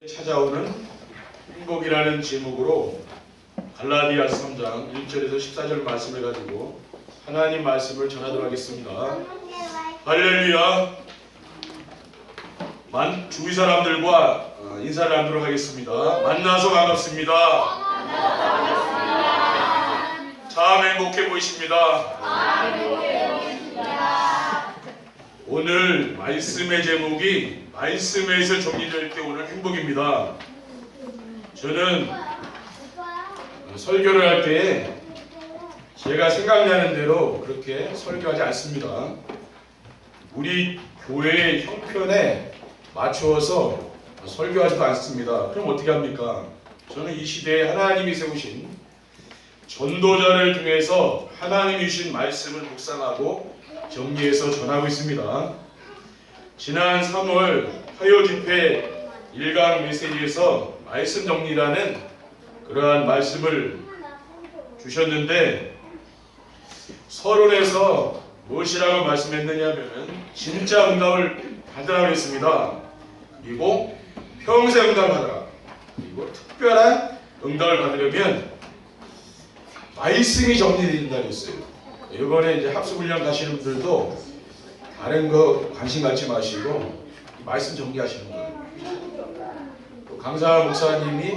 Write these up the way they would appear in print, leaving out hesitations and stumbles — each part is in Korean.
찾아오는 행복이라는 제목으로 갈라디아서 3장 1절에서 14절 말씀을 가지고 하나님 말씀을 전하도록 하겠습니다. 할렐루야. 주위 사람들과 인사를 나누도록 하겠습니다. 만나서 반갑습니다. 참 행복해 보이십니다. 오늘 말씀의 제목이 말씀에서 정리될 때 오늘 행복입니다. 저는 설교를 할 때 제가 생각나는 대로 그렇게 설교하지 않습니다. 우리 교회의 형편에 맞추어서 설교하지도 않습니다. 그럼 어떻게 합니까? 저는 이 시대에 하나님이 세우신 전도자를 통해서 하나님이 주신 말씀을 묵상하고 정리해서 전하고 있습니다. 지난 3월 화요 집회 1강 메시지에서 말씀 정리라는 그러한 말씀을 주셨는데 서론에서 무엇이라고 말씀했느냐면 진짜 응답을 받으라고 했습니다. 그리고 평생 응답을 받으라. 그리고 특별한 응답을 받으려면 말씀이 정리된다고 했어요. 이번에 이제 합숙훈련 가시는 분들도 다른 거 관심 갖지 마시고 말씀 정리하시는 거예요. 또 강사 목사님이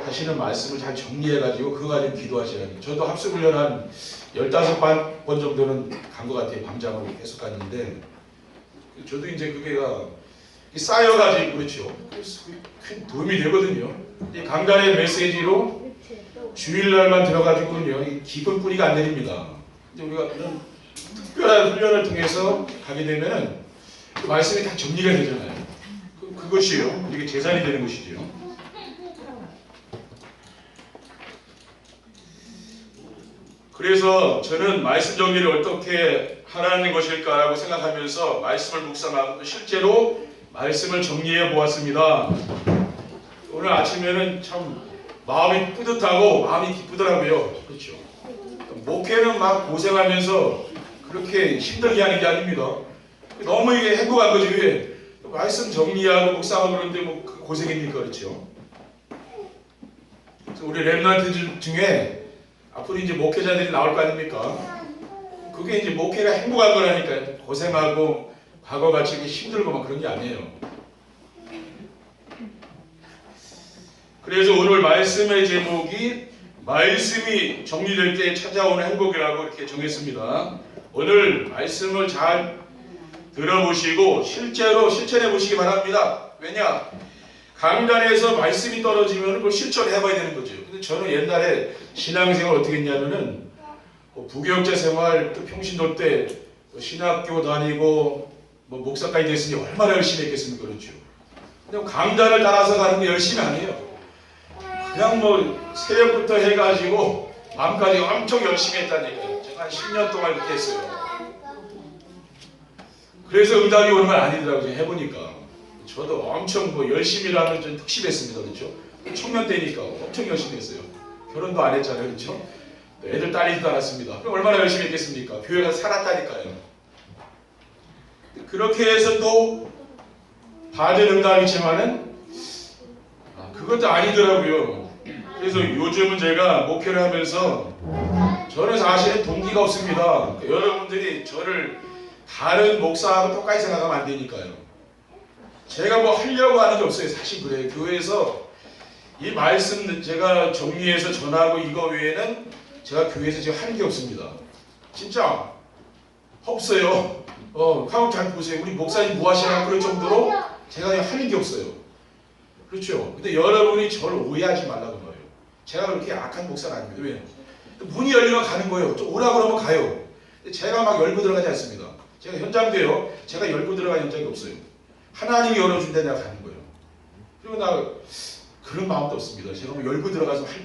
하시는 말씀을 잘 정리해가지고 그거 가지고 기도하시라는 거예요. 저도 합숙훈련 한 15번 정도는 간 것 같아요. 밤잠으로 계속 갔는데 저도 이제 그게가 쌓여가지고 그렇죠. 그래서 큰 도움이 되거든요. 이 강단의 메시지로 주일날만 들어가지고는요 깊은 뿌리가 안 내립니다. 이제 우리가 이런 특별한 훈련을 통해서 가게 되면은 그 말씀이 다 정리가 되잖아요. 그것이요. 이게 재산이 되는 것이죠. 그래서 저는 말씀 정리를 어떻게 하라는 것일까라고 생각하면서 말씀을 묵상하고 실제로 말씀을 정리해 보았습니다. 오늘 아침에는 참 마음이 뿌듯하고 마음이 기쁘더라고요. 그렇죠. 목회는 막 고생하면서 그렇게 힘들게 하는 게 아닙니다. 너무 이게 행복한 거지. 왜? 말씀 정리하고 묵상하고 그러는데 뭐 고생입니까? 그렇죠. 그래서 우리 렘넌트 중에 앞으로 이제 목회자들이 나올 거 아닙니까? 그게 이제 목회가 행복한 거라니까요. 고생하고 과거같이 힘들고 막 그런 게 아니에요. 그래서 오늘 말씀의 제목이 말씀이 정리될 때 찾아오는 행복이라고 이렇게 정했습니다. 오늘 말씀을 잘 들어보시고 실제로 실천해 보시기 바랍니다. 왜냐? 강단에서 말씀이 떨어지면 그걸 실천해 봐야 되는 거죠. 근데 저는 옛날에 신앙생활 어떻게 했냐면은 부교육자 생활 또 평신도 때 신학교 다니고 뭐 목사까지 됐으니 얼마나 열심히 했겠습니까? 그렇죠. 근데 강단을 따라서 가는 게 열심히 아니에요. 그냥 뭐 새벽부터 해가지고 밤까지 엄청 열심히 했다니까요. 제가 한 10년 동안 그렇게 했어요. 그래서 응답이 오는 건 아니더라고요. 해보니까. 저도 엄청 뭐 열심히 하면 좀 특심했습니다. 그렇죠? 청년 때니까 엄청 열심히 했어요. 결혼도 안 했잖아요. 그렇죠? 애들 딸리지도 않았습니다. 그럼 얼마나 열심히 했겠습니까? 교회 가서 살았다니까요. 그렇게 해서 또 받은 응답이지만은 그것도 아니더라고요. 그래서 요즘은 제가 목회를 하면서 저는 사실은 동기가 없습니다. 여러분들이 저를 다른 목사하고 똑같이 생각하면 안 되니까요. 제가 뭐 하려고 하는 게 없어요. 사실 그래요. 교회에서 이 말씀 제가 정리해서 전하고 이거 외에는 제가 교회에서 지금 하는 게 없습니다. 진짜 없어요. 한번 잘 보세요. 우리 목사님 뭐 하시나 그럴 정도로 제가 그냥 하는 게 없어요. 그렇죠. 근데 여러분이 저를 오해하지 말라는 거예요. 제가 그렇게 악한 목사는 아닙니다. 왜? 문이 열리면 가는 거예요. 좀 오라고 그러면 가요. 근데 제가 막 열고 들어가지 않습니다. 제가 현장도요. 제가 열고 들어간 현장이 없어요. 하나님이 열어준 데 내가 가는 거예요. 그리고 나 그런 마음도 없습니다. 제가 뭐 열고 들어가서 할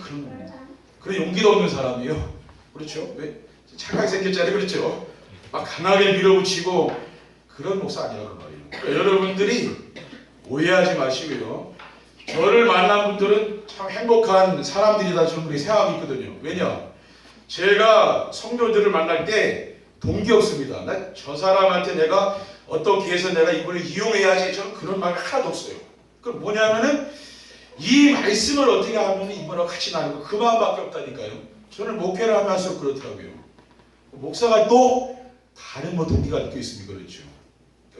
그런 용기도 없는 사람이에요. 그렇죠? 왜? 착하게 생겼잖아요. 그렇죠? 막 강하게 밀어붙이고 그런 목사 아니라고 말이에요. 그러니까 여러분들이 오해하지 마시고요. 저를 만난 분들은 참 행복한 사람들이다 저는 그렇게 생각하고 있거든요. 왜냐? 제가 성도들을 만날 때 동기 없습니다. 저 사람한테 내가 어떻게 해서 내가 이분을 이용해야지 저는 그런 마음이 하나도 없어요. 그 뭐냐면은 이 말씀을 어떻게 하면 이번하고 같이 나누고 그 마음밖에 없다니까요. 저는 목회를 하면 할수록 그렇더라고요. 목사가 또 다른 뭐 동기가 느껴 있습니까? 그렇죠.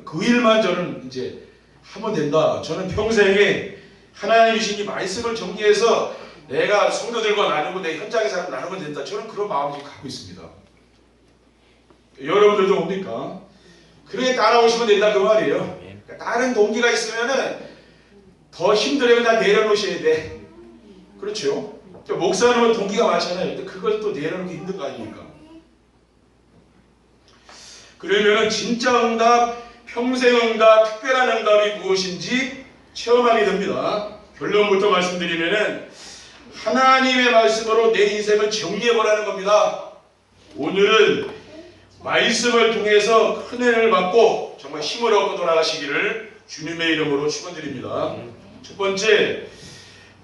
그 일만 저는 이제 하면 된다. 저는 평생에 하나님이 주신 이 말씀을 정리해서 내가 성도들과 나누고 내 현장에서 나누면 된다. 저는 그런 마음을 갖고 있습니다. 여러분들도 뭡니까? 그래 따라오시면 된다 그 말이에요. 그러니까 다른 동기가 있으면은 더 힘들면 다 내려놓으셔야 돼. 그렇죠? 목사님은 동기가 많잖아요. 근데 그걸 또 내려놓기 힘든 거 아닙니까? 그러면은 진짜 응답, 평생 응답, 특별한 응답이 무엇인지 체험하게 됩니다. 결론부터 말씀드리면은 하나님의 말씀으로 내 인생을 정리해보라는 겁니다. 오늘은 말씀을 통해서 큰 은혜를 받고 정말 힘을 얻고 돌아가시기를 주님의 이름으로 축원드립니다. 첫 번째,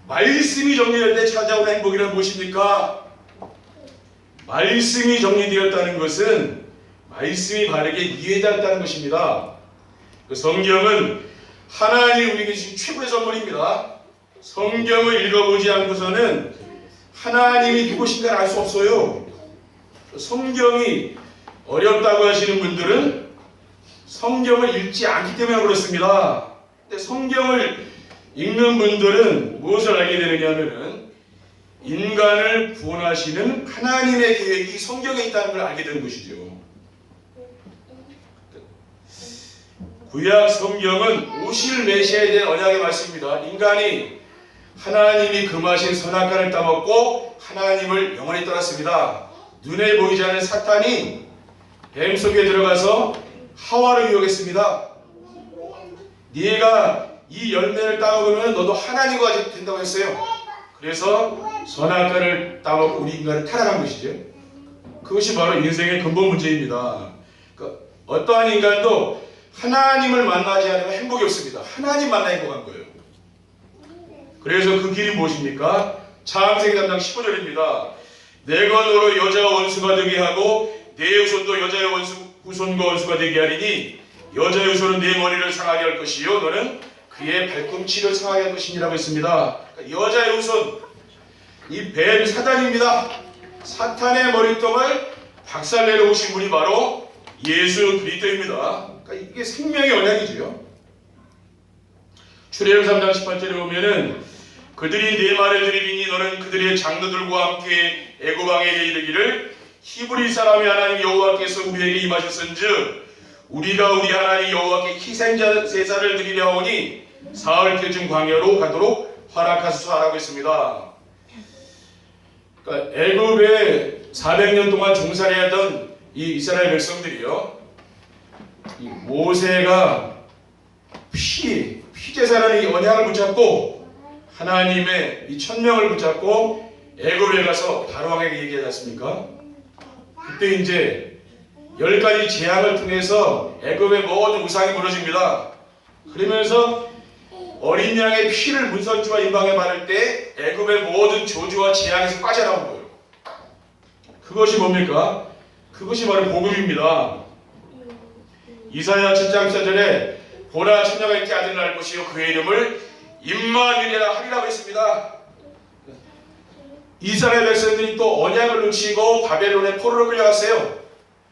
말씀이 정리될 때 찾아오는 행복이란 무엇입니까? 말씀이 정리되었다는 것은 말씀이 바르게 이해되었다는 것입니다. 그 성경은 하나님이 우리에게 주신 최고의 선물입니다. 성경을 읽어보지 않고서는 하나님이 누구신가를 알 수 없어요. 성경이 어렵다고 하시는 분들은 성경을 읽지 않기 때문에 그렇습니다. 근데 성경을 읽는 분들은 무엇을 알게 되느냐 하면은 인간을 구원하시는 하나님의 계획이 성경에 있다는 걸 알게 되는 것이죠. 구약 성경은 오실 메시아에 대한 언약의 말씀입니다. 인간이 하나님이 금하신 선악과를 따먹고 하나님을 영원히 떠났습니다. 눈에 보이지 않는 사탄이 뱀 속에 들어가서 하와를 유혹했습니다. 네가 이 열매를 따먹으면 너도 하나님과 된다고 했어요. 그래서 선악과를 따먹고 우리 인간을 타락한 것이죠. 그것이 바로 인생의 근본 문제입니다. 그러니까 어떠한 인간도 하나님을 만나지 않으면 행복이 없습니다. 하나님 만나 행복한 거예요. 그래서 그 길이 무엇입니까? 창세기 3장 15절입니다. 내가 너로 여자와 원수가 되게 하고 내 후손도 여자의 후손과 원수가 되게 하리니 여자의 후손은 내 머리를 상하게 할 것이요 너는 그의 발꿈치를 상하게 할 것이니라고 했습니다. 그러니까 여자의 후손, 이 뱀 사단입니다. 사탄의 머리통을 박살내려 오신 분이 바로 예수 그리스도입니다. 그러니까 이게 생명의 언약이지요. 출애굽 3장 18절에 보면은 그들이 네 말을 들으리니 너는 그들의 장로들과 함께 애굽 왕에게 이르기를 히브리 사람의 하나님 여호와께서 우리에게 임하셨은즉 우리가 우리 하나님 여호와께 희생자 제사를 드리려 하오니 사흘쯤 광야로 가도록 허락하소서 하라고 했습니다. 그러니까 애굽에 400년 동안 종살이하던 이 이스라엘 백성들이요, 이 모세가 피제사라는 이 언약을 붙잡고 하나님의 이 천명을 붙잡고 애굽에 가서 바로왕에게 얘기하지 않습니까? 그때 이제 10가지 재앙을 통해서 애굽의 모든 우상이 무너집니다. 그러면서 어린 양의 피를 문선주와 임방에 바를 때 애굽의 모든 저주와 재앙에서 빠져나온 거예요. 그것이 뭡니까? 그것이 바로 복음입니다. 이사야 7장 4절에 보라 처녀가 있게 아들을 낳을 것이요 그의 이름을 임마누엘이라 하리라고 했습니다. 이스라엘 백성들이 또 언약을 놓치고 바벨론의 포로로 끌려갔어요.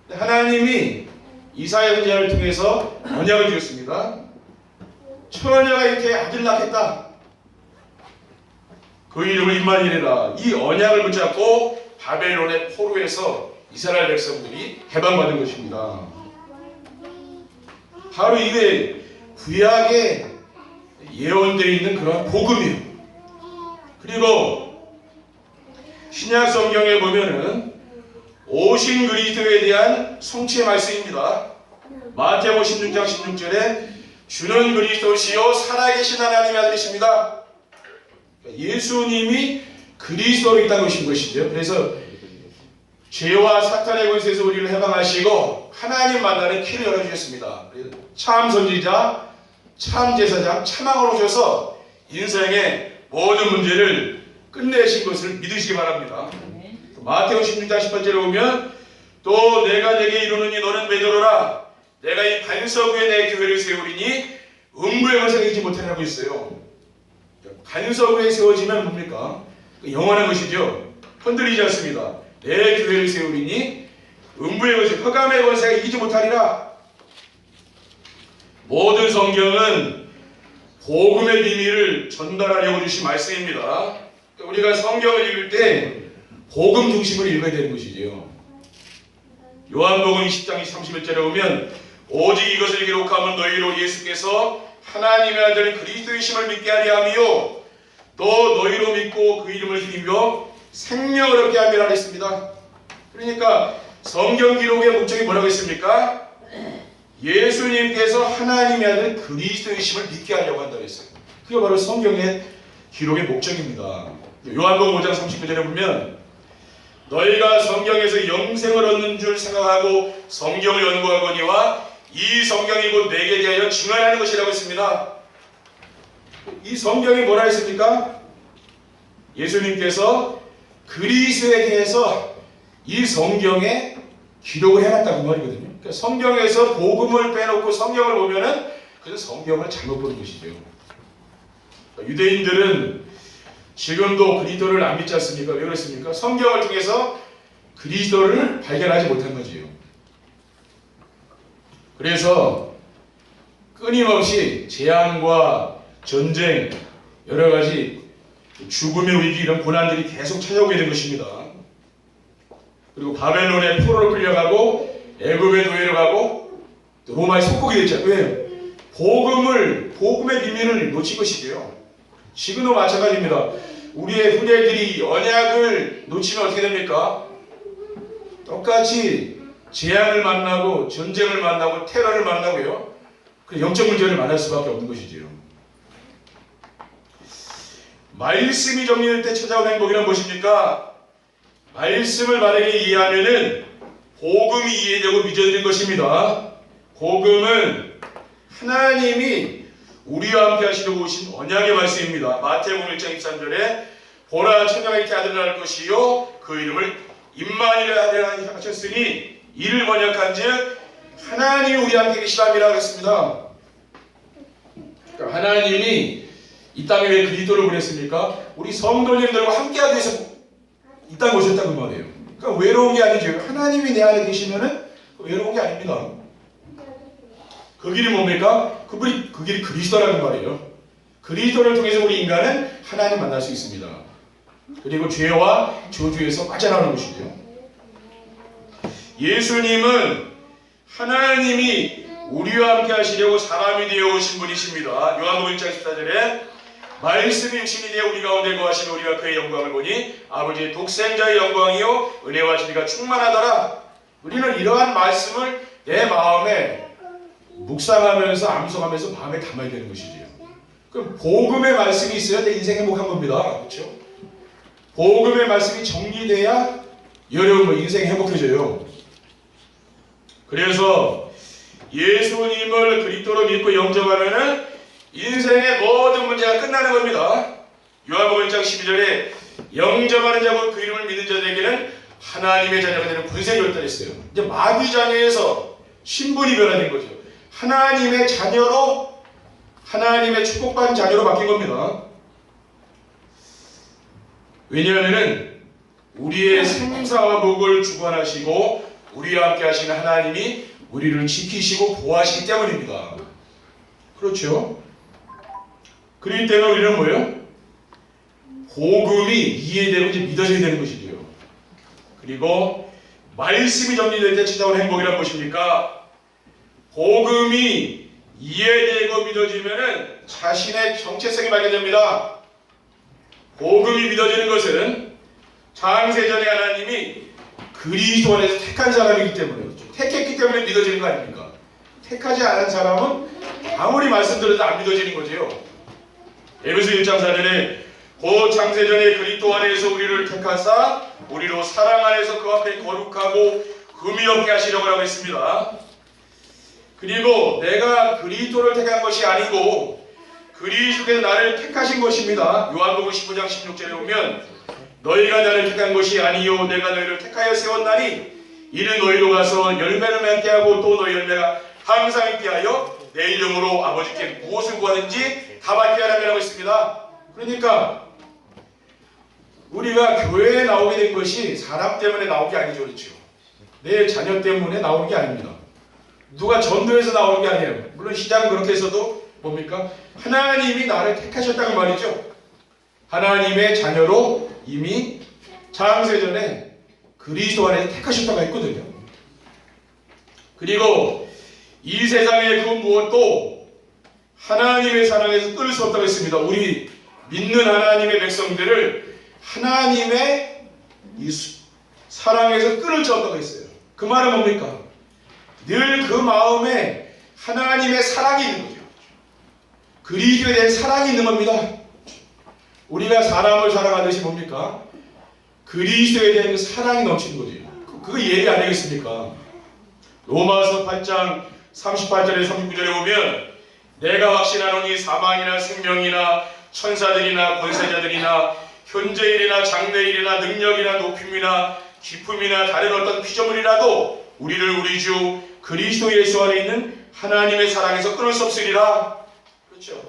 하나님이 이사야 선지자를 통해서 언약을 주었습니다. 처녀가 이렇게 아들을 낳겠다. 그 이름을 임마누엘이라. 이 언약을 붙잡고 바벨론의 포로에서 이스라엘 백성들이 해방받은 것입니다. 바로 이게 구약에 예언되어 있는 그런 복음이에요. 그리고 신약 성경에 보면은 오신 그리스도에 대한 성취의 말씀입니다. 마태복음 16장 16절에 주는 그리스도시요 살아계신 하나님의 아들이십니다. 예수님이 그리스도로 이 땅에 오신 것이죠. 그래서 죄와 사탄의 권세에서 우리를 해방하시고 하나님 만나는 길을 열어주셨습니다. 참 선지자, 참 제사장, 참왕으로 오셔서 인생의 모든 문제를 끝내신 것을 믿으시기 바랍니다. 마태복음 16장 18절에 보면 또 내가 내게 이루느니 너는 베드로라 내가 이 반석 위에 내 교회를 세우리니 음부의 권세가 이기지 못하라고 있어요. 간섭 위에 세워지면 뭡니까? 영원한 것이죠. 흔들리지 않습니다. 내 교회를 세우리니 음부의 권세, 흑암의 권세가 이기지 못하리라. 모든 성경은 복음의 비밀을 전달하려고 주신 말씀입니다. 우리가 성경을 읽을 때 복음 중심으로 읽어야 되는 것이지요. 요한복음 20장 31절에 보면 오직 이것을 기록하면 너희로 예수께서 하나님의 아들 그리스도이심을 믿게 하리 하며 또 너희로 믿고 그 이름을 힘입어 생명을 얻게 함이라 했습니다. 그러니까 성경 기록의 목적이 뭐라고 했습니까? 예수님께서 하나님의 아들 그리스도이심을 믿게 하려고 한다고 했어요. 그게 바로 성경의 기록의 목적입니다. 요한복음 5장 39절에 보면 너희가 성경에서 영생을 얻는 줄 생각하고 성경을 연구하거니와 이 성경이 곧 내게 대하여 증언하는 것이라고 했습니다. 이 성경이 뭐라 했습니까? 예수님께서 그리스도에 대해서 이 성경에 기록을 해놨다고 말이거든요. 그러니까 성경에서 복음을 빼놓고 성경을 보면은 그것은 성경을 잘못 보는 것이죠. 그러니까 유대인들은 지금도 그리스도를 안 믿지 않습니까? 왜 그렇습니까? 성경을 통해서 그리스도를 발견하지 못한 거지요. 그래서 끊임없이 재앙과 전쟁, 여러 가지 죽음의 위기 이런 고난들이 계속 찾아오게 된 것입니다. 그리고 바벨론에 포로로 끌려가고 애굽의 노예로 가고 또 로마에 속국이 됐죠. 왜요? 복음의 비밀을 놓친 것이지요. 지금도 마찬가지입니다. 우리의 후대들이 언약을 놓치면 어떻게 됩니까? 똑같이 재앙을 만나고 전쟁을 만나고 테러를 만나고요. 그 영적 문제를 만날 수밖에 없는 것이지요. 말씀이 정리될 때 찾아온 행복이란 무엇입니까? 말씀을 바르게 이해하면은 복음이 이해되고 믿어지는 것입니다. 복음은 하나님이 우리와 함께 하시려고 오신 언약의 말씀입니다. 마태복음 1장 23절에 보라 천녀가 이렇게 아들을 낳을 것이요 그 이름을 임마누엘이라 하셨으니 이를 번역한즉 하나님이 우리와 함께 계시람이라고 했습니다. 그러니까 하나님이 이 땅에 왜 그리스도를 보냈습니까? 우리 성도님들과 함께하기 위해서 이 땅에 오셨다는 말이에요. 그러니까 외로운 게 아니죠. 하나님이 내 안에 계시면은 외로운 게 아닙니다. 그 길이 뭡니까? 그 길이 그리스도라는 말이에요. 그리스도를 통해서 우리 인간은 하나님 만날 수 있습니다. 그리고 죄와 저주에서 빠져나오는 것이죠. 예수님은 하나님이 우리와 함께 하시려고 사람이 되어 오신 분이십니다. 요한복음 1장 14절에 말씀이 육신이 되어 우리 가운데 거하시며 우리가 그의 영광을 보니 아버지의 독생자의 영광이요 은혜와 진리가 충만하더라. 우리는 이러한 말씀을 내 마음에 묵상하면서 암송하면서 마음에 담아야 되는 것이지요. 그럼 복음의 말씀이 있어야 내 인생 행복한 겁니다. 그렇죠? 복음의 말씀이 정리돼야 여러분 인생이 행복해져요. 그래서 예수님을 그리스도로 믿고 영접하면은 인생의 모든 문제가 끝나는 겁니다. 요한복음 1장 12절에 영접하는 자고 그 이름을 믿는 자들에게는 하나님의 자녀가 되는 권세를 줬다 했어요. 이제 마귀 자녀에서 신분이 변화된 거죠. 하나님의 자녀로 하나님의 축복받은 자녀로 바뀐 겁니다. 왜냐하면 우리의 생사와 복을 주관하시고 우리와 함께 하시는 하나님이 우리를 지키시고 보호하시기 때문입니다. 그렇죠? 그렇기 때문에 우리는 뭐예요? 복음이 이해되고 이제 믿어져야 되는 것이죠. 그리고 말씀이 정리될 때 찾아온 행복이란 무엇입니까? 복음이 이해되고 믿어지면은 자신의 정체성이 발견됩니다. 복음이 믿어지는 것은 창세전에 하나님이 그리스도 안에서 택한 사람이기 때문에 그렇죠. 택했기 때문에 믿어지는 거 아닙니까? 택하지 않은 사람은 아무리 말씀드려도 안 믿어지는 거죠. 에베소 1장 4절에 곧 창세전에 그리스도 안에서 우리를 택하사 우리로 사랑 안에서 그 앞에 거룩하고 흠이 없게 하시려고 하고 있습니다. 그리고 내가 그리스도를 택한 것이 아니고 그리스도께서 나를 택하신 것입니다. 요한복음 19장 16절에 보면 너희가 나를 택한 것이 아니요 내가 너희를 택하여 세웠나니 이는 너희로 가서 열매를 맺게 하고 또 너희 열매가 항상 있게 하여 내 이름으로 아버지께 무엇을 구하든지 다 받게 하라고 있습니다. 그러니까 우리가 교회에 나오게 된 것이 사람 때문에 나온 게 아니죠. 그렇죠? 내 자녀 때문에 나오는 게 아닙니다. 누가 전도해서 나오는 게 아니에요. 물론 시장은 그렇게 해서도 뭡니까? 하나님이 나를 택하셨다는 말이죠. 하나님의 자녀로 이미 창세전에 그리스도 안에서 택하셨다고 했거든요. 그리고 이 세상의 그 무엇도 하나님의 사랑에서 끊을 수 없다고 했습니다. 우리 믿는 하나님의 백성들을 하나님의 이 사랑에서 끊을 수 없다고 했어요. 그 말은 뭡니까? 늘 그 마음에 하나님의 사랑이 있는 거죠. 그리스도에 대한 사랑이 있는 겁니다. 우리가 사람을 사랑하듯이 뭡니까? 그리스도에 대한 그 사랑이 넘치는 거죠. 그거 얘기 안 하겠습니까? 로마서 8장 38절에 39절에 보면 내가 확신하노니 사망이나 생명이나 천사들이나 권세자들이나 현재일이나 장래일이나 능력이나 높임이나 기품이나 다른 어떤 피조물이라도 우리를 우리 주 그리스도 예수 안에 있는 하나님의 사랑에서 끊을 수 없으리라. 그렇죠.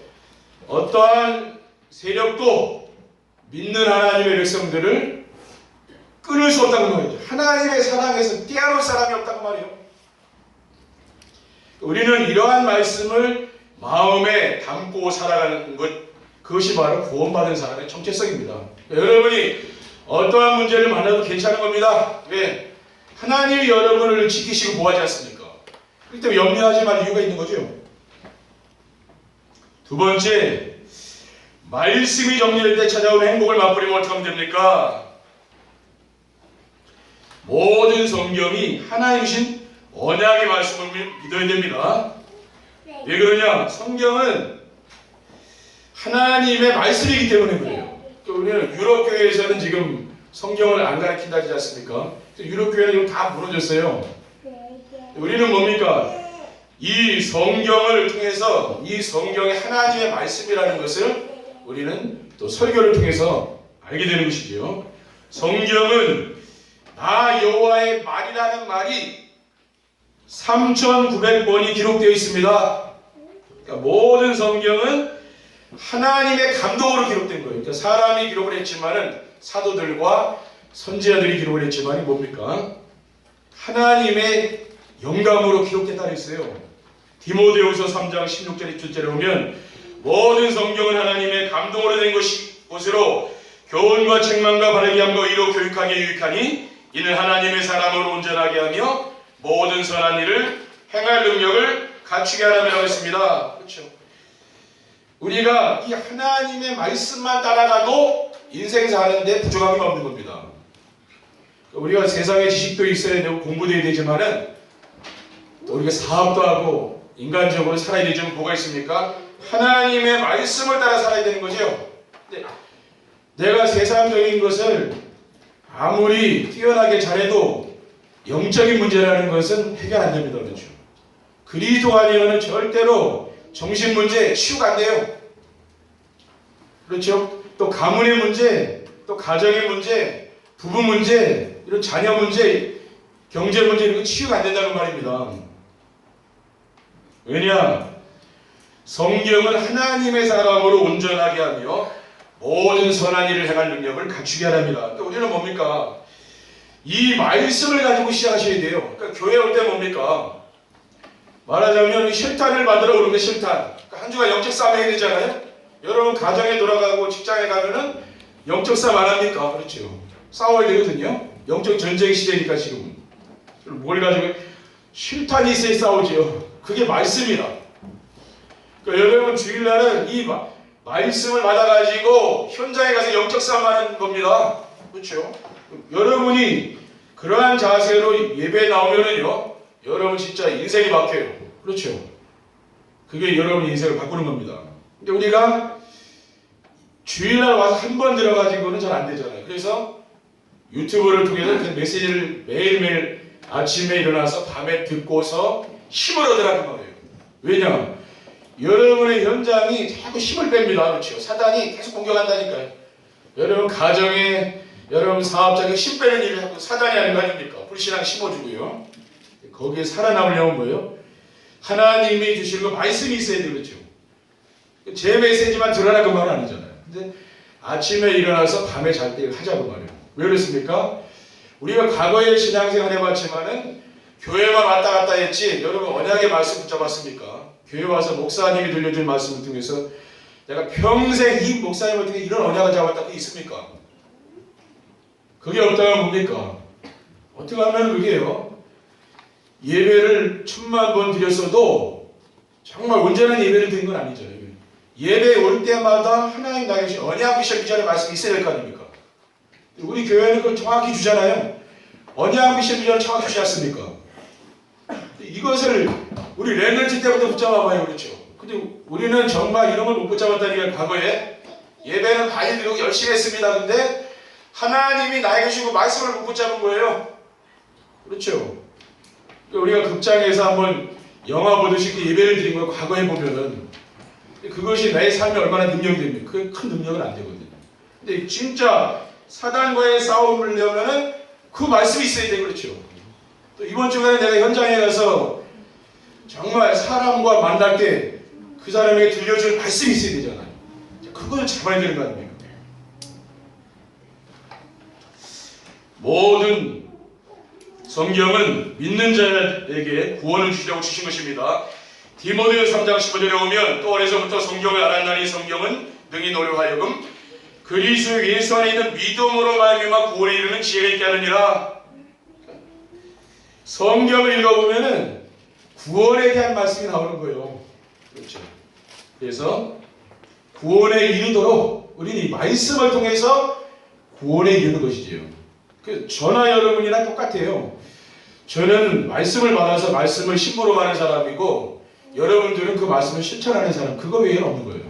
어떠한 세력도 믿는 하나님의 백성들을 끊을 수 없다고 말이죠. 하나님의 사랑에서 떼어놓을 사람이 없다고 말이에요. 우리는 이러한 말씀을 마음에 담고 살아가는 것, 그것이 바로 구원받은 사람의 정체성입니다. 여러분이 어떠한 문제를 만나도 괜찮은 겁니다. 왜? 하나님이 여러분을 지키시고 보호하지 않습니까? 그렇기 때문에 염려하지 말 이유가 있는 거죠. 두 번째, 말씀이 정리될 때 찾아오는 행복을 맛보려면 어떻게 하면 됩니까? 모든 성경이 하나님이신 언약의 말씀을 믿어야 됩니다. 왜 그러냐? 성경은 하나님의 말씀이기 때문에 그래요. 우리는 유럽교회에서는 지금 성경을 안 가르친다 하지 않습니까? 유럽교회는 다 무너졌어요. 우리는 뭡니까? 이 성경을 통해서 이 성경이 하나님의 말씀이라는 것을 우리는 또 설교를 통해서 알게 되는 것이지요. 성경은 나 여호와의 말이라는 말이 3,900번이 기록되어 있습니다. 그러니까 모든 성경은 하나님의 감동으로 기록된 거예요. 그러니까 사람이 기록을 했지만은 사도들과 선지자들이 기록을 했지만이 뭡니까? 하나님의 영감으로 기록됐다 했어요. 디모데후서 3장 16절에 17절에 보면 모든 성경은 하나님의 감동으로 된 것으로 교훈과 책망과 바르게 함과 의로 교육하기에 유익하니 이는 하나님의 사람으로 온전하게 하며 모든 선한 일을 행할 능력을 갖추게 하라고 했습니다. 그렇죠? 우리가 이 하나님의 말씀만 따라가도 인생 사는데 부족함이 없는 겁니다. 우리가 세상의 지식도 있어야 되고 공부도 해야 되지만은 또 우리가 사업도 하고 인간적으로 살아야 되지만 뭐가 있습니까? 하나님의 말씀을 따라 살아야 되는 거죠. 근데 내가 세상적인 것을 아무리 뛰어나게 잘해도 영적인 문제라는 것은 해결 안 됩니다. 그렇죠? 그리스도 아니면은 절대로 정신 문제 치유가 안 돼요. 그렇죠? 또 가문의 문제, 또 가정의 문제, 부부 문제, 이런 자녀 문제, 경제 문제 이런 거 치유가 안 된다는 말입니다. 왜냐? 성경은 하나님의 사람으로 온전하게 하며 모든 선한 일을 행할 능력을 갖추게 하랍니다. 그러니까 우리는 뭡니까? 이 말씀을 가지고 시작하셔야 돼요. 그러니까 교회 올 때 뭡니까? 말하자면 실탄을 만들어 오는 게 실탄. 그러니까 한 주간 영적 싸움 해야 되잖아요. 여러분 가정에 돌아가고 직장에 가면은 영적 싸움 안 합니까? 그렇죠. 싸워야 되거든요. 영적 전쟁 시대니까 지금. 뭘 가지고 실탄이 있어야 싸우지요. 그게 말씀이다. 그러니까 여러분 주일날은 이 말씀을 받아가지고 현장에 가서 영적 싸움하는 겁니다. 그렇죠? 여러분이 그러한 자세로 예배에 나오면은요, 여러분 진짜 인생이 바뀌어요. 그렇죠? 그게 여러분 인생을 바꾸는 겁니다. 근데 우리가 주일날 와서 한 번 들어가지고는 잘 안 되잖아요. 그래서 유튜브를 통해서 그 메시지를 매일매일 아침에 일어나서 밤에 듣고서 힘을 얻으라는 거예요. 왜냐? 여러분의 현장이 자꾸 힘을 뺍니다. 그렇죠? 사단이 계속 공격한다니까요. 여러분 가정에, 여러분 사업장에 힘 빼는 일을 하고 사단이 하는 거 아닙니까? 불신앙 심어주고요. 거기에 살아남으려면 뭐예요? 하나님이 주시는 거 말씀이 있어야 되죠. 제 메시지만 들어라 그 말은 아니잖아요. 근데 아침에 일어나서 밤에 잘 때 하자고 말이에요. 왜 그랬습니까? 우리가 과거에 신앙생활 해봤지만은 교회만 왔다 갔다 했지 여러분 언약의 말씀 붙잡았습니까? 교회 와서 목사님이 들려준 말씀을 통해서 내가 평생 이 목사님을 통해 이런 언약을 잡았다 그게 있습니까? 그게 없다면 뭡니까? 어떻게 하면 그게요? 예배를 1000만 번 드렸어도 정말 온전한 예배를 드린 건 아니죠. 예배 올 때마다 하나님 나에게 주신 언약 미션 비전의 말씀이 있어야 될 거 아닙니까? 우리 교회는 그걸 정확히 주잖아요. 언약 미션 비전을 정확히 주지 않습니까? 이것을 우리 랩런트 때부터 붙잡아봐요. 그렇죠? 근데 우리는 정말 이런 걸 못 붙잡았다니까. 과거에 예배는 많이 드리고 열심히 했습니다. 근데 하나님이 나에게 주시고 말씀을 못 붙잡은 거예요. 그렇죠? 우리가 극장에서 한번 영화 보듯이 예배를 드린 걸 과거에 보면은 그것이 내 삶에 얼마나 능력이 됩니까? 그게 큰 능력은 안 되거든요. 근데 진짜 사단과의 싸움을 하려면은 그 말씀이 있어야 돼. 그렇죠? 또 이번 주간에 내가 현장에 가서 정말 사람과 만날 때 그 사람에게 들려줄 말씀이 있어야 되잖아요. 그걸 잡아야 되는 거 아닙니까? 모든 성경은 믿는 자에게 구원을 주시려고 주신 것입니다. 디모데후서 3장 15절에 오면 또 어려서부터 성경을 알았나니 성경은 능히 너로 하여금 그리스도 예수 안에 있는 믿음으로 말미암아 구원에 이르는 지혜가 있게 하느니라. 성경을 읽어보면은 구원에 대한 말씀이 나오는 거예요. 그렇죠. 그래서 구원에 이르도록 우리는 이 말씀을 통해서 구원에 이르는 것이지요. 저나 여러분이랑 똑같아요. 저는 말씀을 받아서 말씀을 심부로 가는 사람이고 여러분들은 그 말씀을 실천하는 사람, 그거 외에는 없는 거예요.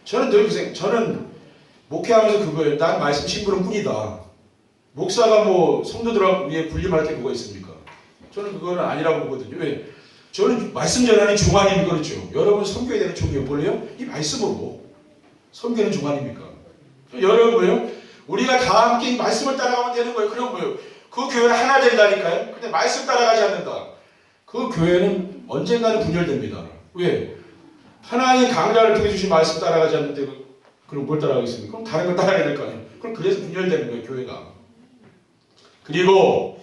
저는 늘 저는 목회하면서 그거예요. 난 말씀 심부름 뿐이다. 목사가 뭐 성도들 위에 군림할 게 뭐가 있습니까? 저는 그거는 아니라고 보거든요. 왜? 저는 말씀 전하는 종아님이 그렇죠. 여러분 섬겨야 되는 종이 뭘래요? 이 말씀으로 섬기는 종아닙니까? 여러분 뭐예요? 우리가 다 함께 이 말씀을 따라가면 되는 거예요. 그럼 뭐예요? 그 교회는 하나 된다니까요. 근데 말씀 따라가지 않는다. 그 교회는 언젠가는 분열됩니다. 왜? 하나님 강자를 통해 주신 말씀 따라가지 않는데 그럼 뭘 따라가겠습니까? 그럼 다른 걸 따라가야 될 거 아니에요. 그럼 그래서 분열되는 거예요. 교회가. 그리고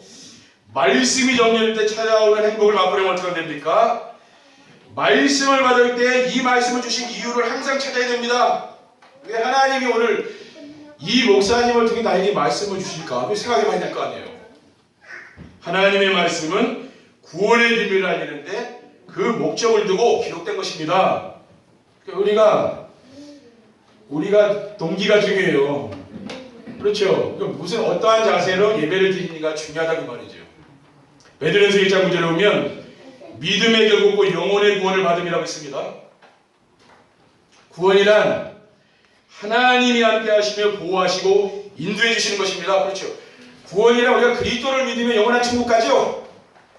말씀이 정리될 때 찾아오는 행복을 맛보려면 어떻게 됩니까? 말씀을 받을 때 이 말씀을 주신 이유를 항상 찾아야 됩니다. 왜 하나님이 오늘 이 목사님을 통해 나에게 말씀을 주실까? 생각해봐야 될 거 아니에요. 하나님의 말씀은 구원의 비밀을 알리는데 그 목적을 두고 기록된 것입니다. 우리가 동기가 중요해요. 그렇죠? 무슨 어떠한 자세로 예배를 드리니까 중요하다고 말이죠. 베드로전서 1장 9절에 보면 믿음의 결국고 영혼의 구원을 받음이라고 했습니다. 구원이란 하나님이 함께 하시며 보호하시고 인도해 주시는 것입니다. 그렇죠? 구원이란 우리가 그리스도를 믿으며 영원한 천국 가죠?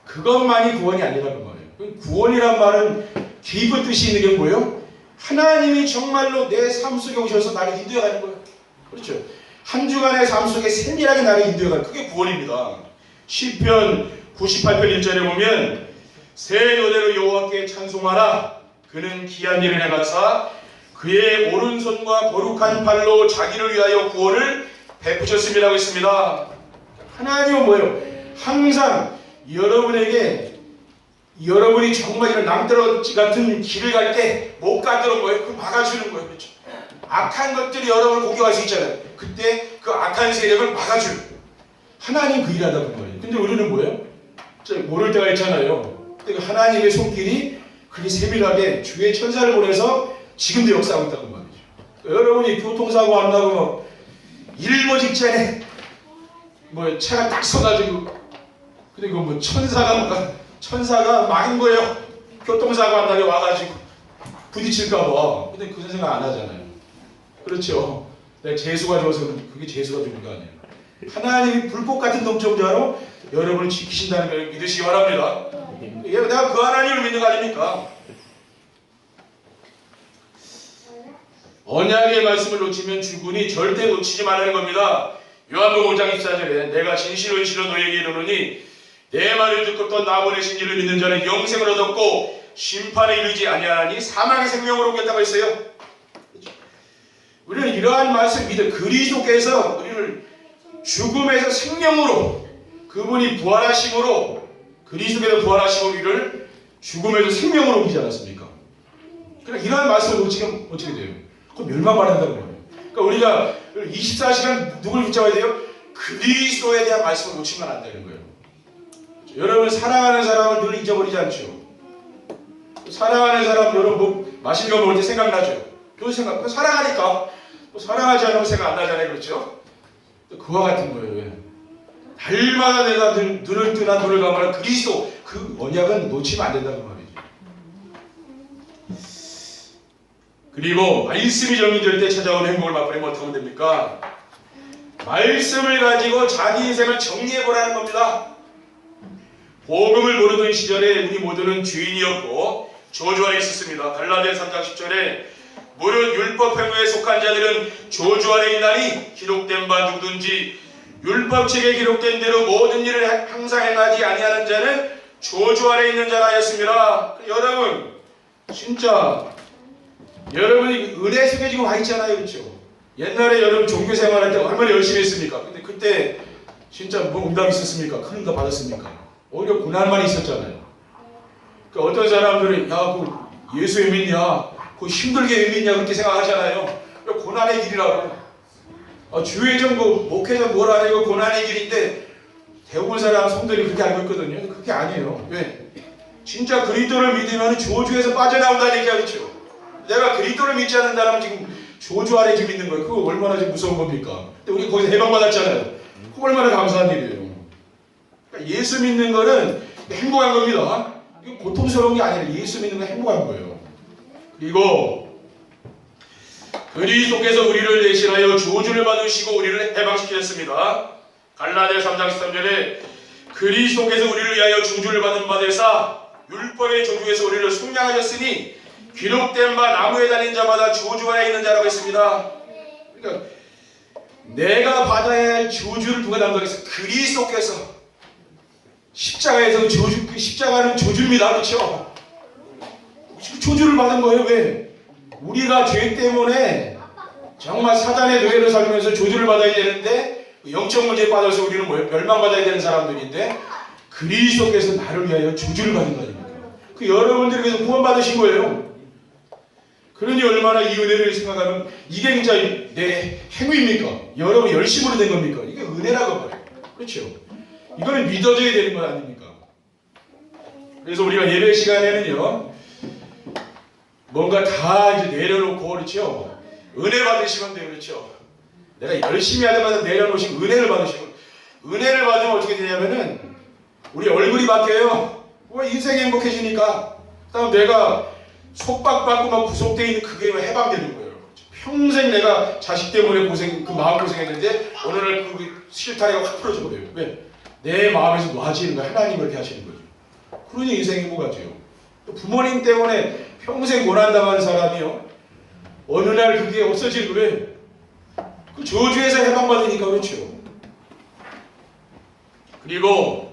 그것만이 구원이 아니라는 말이에요. 구원이란 말은 깊은 뜻이 있는 게 뭐예요? 하나님이 정말로 내 삶 속에 오셔서 나를 인도해 가는 거예요. 그렇죠? 한 주간의 삶 속에 세밀하게 나를 인도해 가는 그게 구원입니다. 시편 98편 1절에 보면 새 노래로 여호와께 찬송하라. 그는 기한 일을 행하사 그의 오른손과 거룩한 발로 자기를 위하여 구원을 베푸셨음이라고 했습니다. 하나님은 뭐예요? 항상 여러분에게 여러분이 정말 이런 남떨어지 같은 길을 갈 때 못 가도록 뭐예요? 그 막아주는 거예요. 그렇죠? 악한 것들이 여러분을 공격할 수 있잖아요. 그때 그 악한 세력을 막아주는 하나님 그 일하다는 거예요. 근데 우리는 뭐예요? 모를 때가 있잖아요. 근데 그 하나님의 손길이 그렇게 세밀하게 주의 천사를 보내서 지금도 역사하고 있다고 말이죠. 여러분이 교통사고 안 나고 일보 직전에 뭐 차가 딱 서가지고 그리고 뭐 천사가 막은 거예요. 교통사고 안 나게 와가지고 부딪힐까봐. 근데 그런 생각 안 하잖아요. 그렇죠. 내가 재수가 좋아서 그게 재수가 좋은 거 아니에요. 하나님이 불꽃 같은 넘쳐자로 여러분을 지키신다는 걸 믿으시기 바랍니다. 내가 그 하나님을 믿는 거 아닙니까? 언약의 말씀을 놓치면 죽으니 절대 놓치지 말라는 겁니다. 요한복음 5장 24절에 내가 진실로 너희에게 이르노니 내 말을 듣고 또 나 보내신 이를 믿는 자는 영생을 얻었고 심판에 이르지 아니하니 사망의 생명으로 옮겼다고 했어요. 우리는 이러한 말씀 믿어 그리스도께서 우리를 죽음에서 생명으로 그분이 부활하심으로 그리스도께서 부활하심으로 우리를 죽음에서 생명으로 옮기지 않았습니까? 그러니까 이러한 말씀을 놓치면 어떻게 돼요? 그럼 멸망받는다는 거예요. 그러니까 우리가 24시간 누굴 붙잡아야 돼요? 그리스도에 대한 말씀을 놓치면 안 되는 거예요. 여러분 사랑하는 사람을 늘 잊어버리지 않죠. 사랑하는 사람 여러분 뭐 맛있는 거 먹을 때 생각나죠. 또 사랑하니까 또 사랑하지 않으면 생각 안 나잖아요. 그렇죠? 그와 같은 거예요. 달마다 내가 눈을 뜨나 눈을 감아라 그리스도 그 언약은 놓치면 안 된다는 말이죠. 그리고 말씀이 정리될 때 찾아오는 행복을 맛보려면 어떻게 하면 됩니까? 말씀을 가지고 자기 인생을 정리해보라는 겁니다. 복음을 모르던 시절에 우리 모두는 주인이었고 저주 아래 있었습니다. 갈라디아 3장 10절에 무릇 율법 행위에 속한 자들은 저주 아래 있나니 기록된 바 누구든지 율법책에 기록된 대로 모든 일을 항상 행하지 아니하는 자는 저주 아래 있는 자라 하였습니다. 여러분 진짜 여러분이 은혜 속에 지금 와 있잖아요. 그렇죠? 옛날에 여러분 종교생활할 때 얼마나 열심히 했습니까? 근데 그때 진짜 뭐 응답 있었습니까? 큰 응답 받았습니까? 오히려 고난만 있었잖아요. 그러니까 어떤 사람들은 야, 그 예수 왜 믿냐? 그 힘들게 왜 믿냐? 그렇게 생각하잖아요. 고난의 길이라고. 주회전 목회전 뭐라 하냐? 이거 고난의 길인데 대부분 사람 성도들이 그렇게 알고 있거든요. 그게 아니에요. 왜? 진짜 그리스도를 믿으면 저주에서 빠져나온다는 얘기가 그렇죠. 내가 그리스도를 믿지 않는 사람은 지금 저주 아래 지금 있는 거예요. 그거 얼마나 지금 무서운 겁니까? 근데 우리 거기서 해방받았잖아요. 그거 얼마나 감사한 일이에요. 그러니까 예수 믿는 거는 행복한 겁니다. 이거 고통스러운 게 아니라 예수 믿는 건 행복한 거예요. 그리고 그리스도께서 우리를 대신하여 저주를 받으시고 우리를 해방시키셨습니다. 갈라디아 3장 13절에 그리스도께서 우리를 위하여 저주를 받은 바 되사 율법의 저주에서 우리를 속량하셨으니 기록된 바 나무에 달린 자마다 저주하여 있는 자라고 했습니다. 그러니까 내가 받아야 할 저주를 누가 담당했어? 그리스도께서 십자가에서 저주, 그 십자가는 저주입니다. 그렇죠? 저주를 받은 거예요. 왜? 우리가 죄 때문에 정말 사단의 노예로 살면서 저주를 받아야 되는데 영적 문제에 빠져서 우리는 멸망받아야 되는 사람들인데 그리스도께서 나를 위하여 저주를 받은 거 아닙니까? 그 여러분들이 그래서 구원받으신 거예요. 그러니 얼마나 이 은혜를 생각하면 이게 진짜 내 행위입니까? 여러분 열심으로 된 겁니까? 이게 은혜라고 말해요. 그렇죠? 이거는 믿어져야 되는 것 아닙니까? 그래서 우리가 예배 시간에는요 뭔가 다 이제 내려놓고 그렇죠? 은혜 받으시면 돼요. 그렇죠? 내가 열심히 하자마자 내려놓으시고 은혜를 받으시고 은혜를 받으면 어떻게 되냐면은 우리 얼굴이 바뀌어요. 인생이 행복해지니까. 그다음 내가 속박받고 막 구속되어 있는 그게 해방되는 거예요. 평생 내가 자식 때문에 그 마음 고생했는데 어느 날 그 실타래가 확 풀어져 버려요. 왜? 내 마음에서 놓아지는 거예요. 하나님을 이렇게 하시는 거죠. 그러니 인생이 행복하죠. 또 부모님 때문에 평생 고난당한 사람이요. 어느 날 그게 없어지는 거예요. 그 저주에서 해방받으니까 그렇죠. 그리고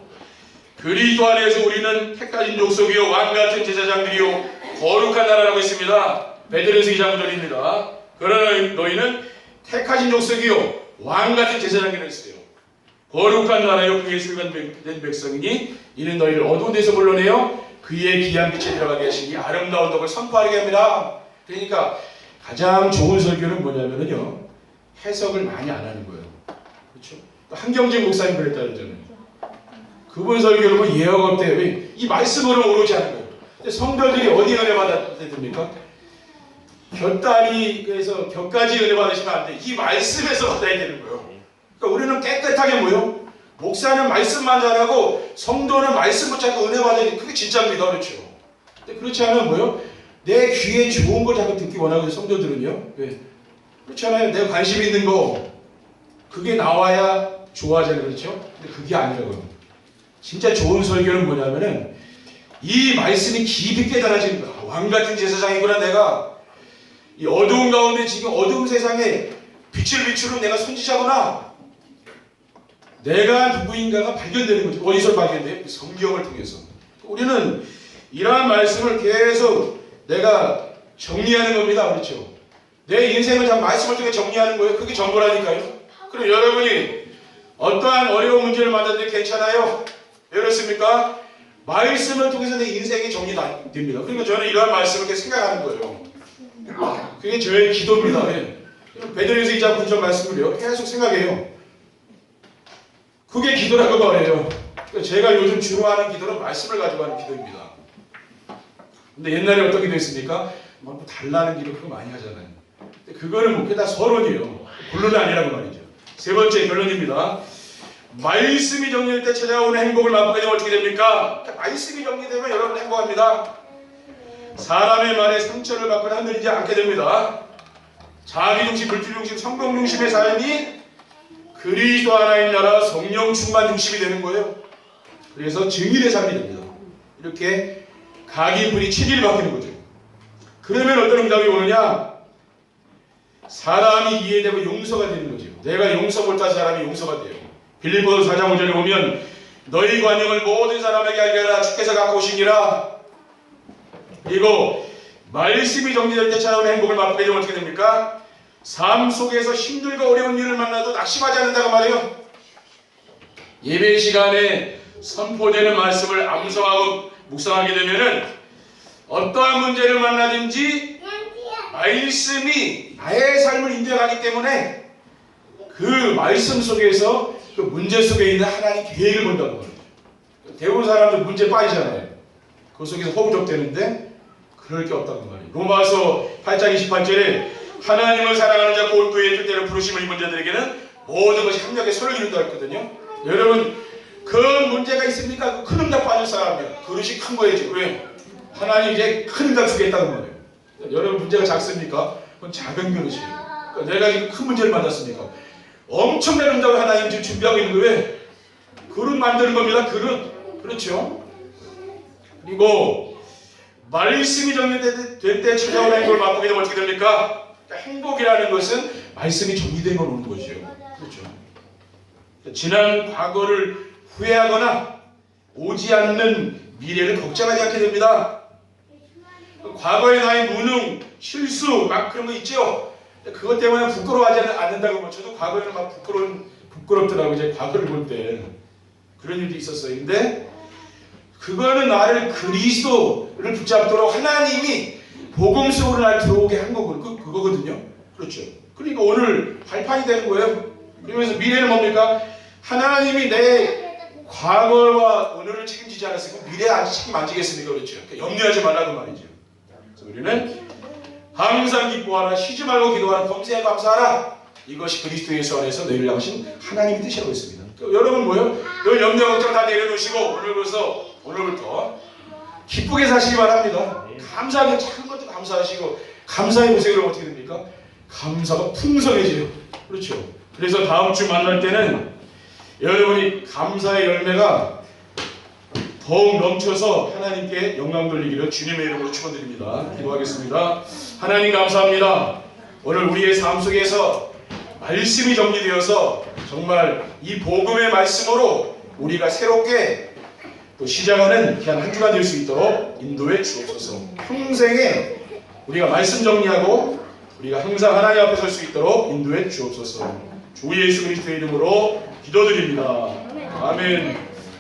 그리스도 안에서 우리는 택하신 족속이요 왕같은 제사장들이요 거룩한 나라라고 했습니다. 베드로전서 2장 9절입니다. 그러나 너희는 택하신 족속이요 왕같은 제사장이라고 했어요. 거룩한 나라요 그의 술관된 백성이니 이는 너희를 어두운 데서 불러내어 그의 귀한 빛에 들어가게 하시니 아름다운 덕을 선포하게 합니다. 그러니까 가장 좋은 설교는 뭐냐면요 해석을 많이 안 하는 거예요. 그렇죠? 한경재 목사님 그랬다잖아요. 그분 설교를 뭐 예언 없대. 이 말씀으로 오르지 않은 거예요. 근데 성도들이 어디 은혜 받아야 됩니까? 곁다리에서 곁까지 은혜 받으시면 안 돼. 이 말씀에서 받아야 되는 거예요. 그러니까 우리는 깨끗하게 뭐요? 목사는 말씀만 잘하고 성도는 말씀 붙잡고 은혜 받아야 돼. 그게 진짜입니다. 그렇죠? 근데 그렇지 않으면 뭐요? 내 귀에 좋은 걸 자꾸 듣기 원하거든요. 성도들은요. 왜? 그렇지 않아요? 내가 관심 있는 거 그게 나와야 좋아하잖아요. 그렇죠? 근데 그게 아니라고요. 진짜 좋은 설교는 뭐냐면은 이 말씀이 깊이 깨달아지는 거야. 왕같은 제사장이구나. 내가 이 어두운 가운데 지금 어두운 세상에 빛을 비추는 내가 선지자구나. 내가 누구인가가 발견되는 거죠. 어디서 발견돼요? 성경을 통해서. 우리는 이러한 말씀을 계속 내가 정리하는 겁니다. 그렇죠? 내 인생을 참 말씀을 통해 정리하는 거예요. 그게 전부라니까요. 그럼 여러분이 어떠한 어려운 문제를 만났는데 괜찮아요? 왜 그렇습니까? 말씀을 통해서 내 인생이 정리됩니다. 그러니까 저는 이러한 말씀을 이렇게 생각하는 거예요. 그게 저의 기도입니다. 예. 베드로에서 이 장군처럼 말씀을요 계속 생각해요. 그게 기도라고 말해요. 그러니까 제가 요즘 주로 하는 기도는 말씀을 가지고 하는 기도입니다. 근데 옛날에 어떤 기도했습니까? 뭐 달라는 기도 그거 많이 하잖아요. 근데 그거는 뭐 그게 다 서론이에요. 본론은 아니라고 말이죠. 세 번째 결론입니다. 말씀이 정리될 때 찾아오는 행복을 맛보게 되면 어떻게 됩니까? 말씀이 정리되면 여러분 행복합니다. 사람의 말에 상처를 받거나 흔들리지 않게 됩니다. 자기중심, 물질중심, 성공중심의 삶이 그리스도 하나님 나라 성령 충만 중심이 되는 거예요. 그래서 증인의 삶이 됩니다. 이렇게 각이 불이 체질이 바뀌는 거죠. 그러면 어떤 응답이 오느냐? 사람이 이해되고 용서가 되는 거죠. 내가 용서 못한 사람이 용서가 돼요. 빌립보서 4장 5절에 보면 너희 관용을 모든 사람에게 알게 하라 주께서 갖고 오시니라. 그리고 말씀이 정리될 때 찾아오는 행복을 맛보게 되면 어떻게 됩니까? 삶 속에서 힘들고 어려운 일을 만나도 낙심하지 않는다고 말해요. 예배 시간에 선포되는 말씀을 암송하고 묵상하게 되면은 어떠한 문제를 만나든지 말씀이 나의 삶을 인도해가기 때문에 그 말씀 속에서 그 문제 속에 있는 하나님 계획을 본다고 말이죠. 대부분 사람들 문제 빠지잖아요. 그 속에서 허우적대는데 그럴 게 없다고 말이에요. 로마서 8장 28절에 하나님을 사랑하는 자 곧 그의 뜻대로 부르심을 입은 자들에게는 모든 것이 합력에 서로 이룬다 했거든요. 여러분 그 문제가 있습니까? 그 큰 응답 받을 사람이에요. 그릇이 큰 거예요. 왜? 하나님 이제 큰 응답 주겠다는 거예요. 여러분 문제가 작습니까? 그건 작은 그릇이에요. 그러니까 내가 지금 큰 문제를 만났습니까? 엄청난 응답을 하나님 지금 준비하고 있는 거예요. 왜? 그릇 만드는 겁니다. 그릇. 그렇죠? 그리고 말씀이 정리될 때 찾아오는 행복을 맛보게 되면 어떻게 됩니까? 그러니까 행복이라는 것은 말씀이 정리되면 오는 거죠. 그렇죠? 지난 과거를 후회하거나 오지 않는 미래를 걱정하지 않게 됩니다. 과거의 나의 무능, 실수 막 그런 거 있죠? 그것 때문에 부끄러워하지 않는다고 하면 저도 과거에는 막 부끄럽더라고요. 이제 과거를 볼 때 그런 일도 있었어요. 근데 그거는 나를 그리스도를 붙잡도록 하나님이 복음 속으로 날 들어오게 한 그거거든요. 그렇죠. 그러니까 오늘 발판이 되는 거예요. 그러면서 미래는 뭡니까? 하나님이 내 과거와 오늘을 책임지지 않았으니까 미래에 아직 책임 안 지겠습니까? 그렇죠. 그러니까 염려하지 말라고 말이죠. 그래서 우리는 항상 기뻐하라, 쉬지 말고 기도하라, 범사에 감사하라. 이것이 그리스도 예수 안에서 너희를 향하신 하나님의 뜻이라고 했습니다. 그러니까 여러분 뭐요? 늘 염려 걱정 다 내려놓으시고 오늘부터 기쁘게 사시기 바랍니다. 감사하게 작은 것도 감사하시고 감사해 보세요. 그러면 어떻게 됩니까? 감사가 풍성해져요. 그렇죠. 그래서 다음 주 만날 때는 여러분이 감사의 열매가 더욱 넘쳐서 하나님께 영광 돌리기를 주님의 이름으로 축원드립니다. 기도하겠습니다. 하나님 감사합니다. 오늘 우리의 삶 속에서 말씀이 정리되어서 정말 이 복음의 말씀으로 우리가 새롭게 또 시작하는 귀한 한 주가 될 수 있도록 인도해 주옵소서. 평생에 우리가 말씀 정리하고 우리가 항상 하나님 앞에 설 수 있도록 인도해 주옵소서. 주 예수 그리스도의 이름으로 기도드립니다. 아멘.